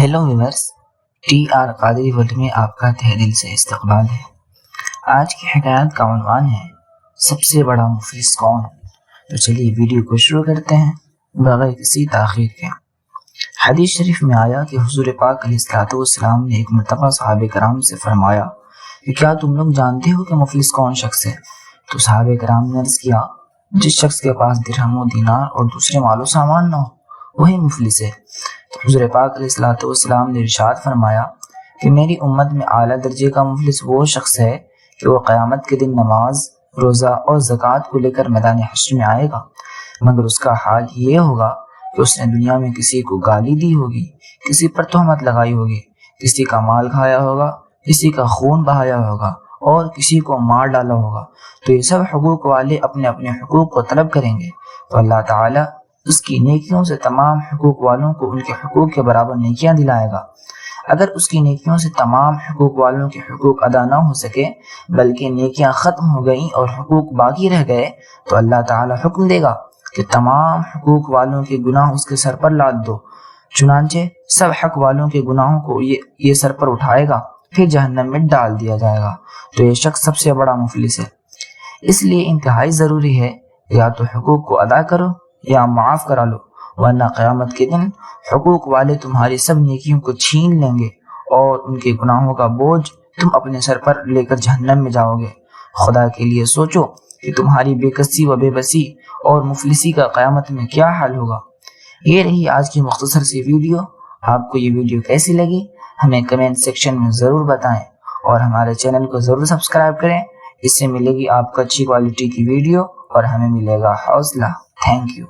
Hello viewers, T R Qadri world میں آپ کا تہہ دل سے استقبال ہے۔ آج کی حکایت کا عنوان ہے سب سے بڑا مفلس کون؟ تو چلیے ویڈیو کو شروع کرتے ہیں بغیر کسی تاخیر کے۔ حدیث شریف میں آیا کہ حضور پاک علیہ الصلوۃ والسلام نے ایک مرتبہ صحابہ کرام سے فرمایا کہ کیا تم لوگ جانتے ہو کہ مفلس کون شخص ہے؟ تو صحابہ کرام نے عرض کیا جس شخص کے پاس درہم و دینار اور دوسرے مال و سامان نہ ہو وہی مفلس ہے۔ تو حضور پاک علیہ الصلوۃ والسلام نے ارشاد فرمایا کہ میری امت میں اعلیٰ درجے کا مفلس وہ شخص ہے کہ وہ قیامت کے دن نماز، روزہ اور زکوٰۃ کو لے کر میدان حشر میں آئے گا، مگر اس کا حال یہ ہوگا کہ اس نے دنیا میں کسی کو گالی دی ہوگی، کسی پر تہمت لگائی ہوگی، کسی کا مال کھایا ہوگا، کسی کا خون بہایا ہوگا اور کسی کو مار ڈالا ہوگا۔ تو یہ سب حقوق والے اپنے اپنے حقوق کو طلب کریں گے تو اللہ تعالیٰ اس کی نیکیوں سے تمام حقوق والوں کو ان کے حقوق کے برابر نیکیاں دلائے گا۔ اگر اس کی نیکیوں سے تمام حقوق والوں کے حقوق ادا نہ ہو سکے بلکہ نیکیاں ختم ہو گئیں اور حقوق باقی رہ گئے تو اللہ تعالیٰ حکم دے گا کہ تمام حقوق والوں کے گناہ اس کے سر پر لاد دو۔ چنانچہ سب حق والوں کے گناہوں کو یہ سر پر اٹھائے گا، پھر جہنم میں ڈال دیا جائے گا۔ تو یہ شخص سب سے بڑا مفلس ہے۔ اس لیے انتہائی ضروری ہے یا تو حقوق کو ادا کرو یا معاف کرا لو، ورنہ قیامت کے دن حقوق والے تمہاری سب نیکیوں کو چھین لیں گے اور ان کے گناہوں کا بوجھ تم اپنے سر پر لے کر جہنم میں جاؤ گے۔ خدا کے لیے سوچو کہ تمہاری بے کسی و بے بسی اور مفلسی کا قیامت میں کیا حال ہوگا۔ یہ رہی آج کی مختصر سی ویڈیو۔ آپ کو یہ ویڈیو کیسی لگی ہمیں کمنٹ سیکشن میں ضرور بتائیں اور ہمارے چینل کو ضرور سبسکرائب کریں۔ اس سے ملے گی آپ کو اچھی کوالٹی کی ویڈیو اور ہمیں ملے گا حوصلہ۔ Thank you.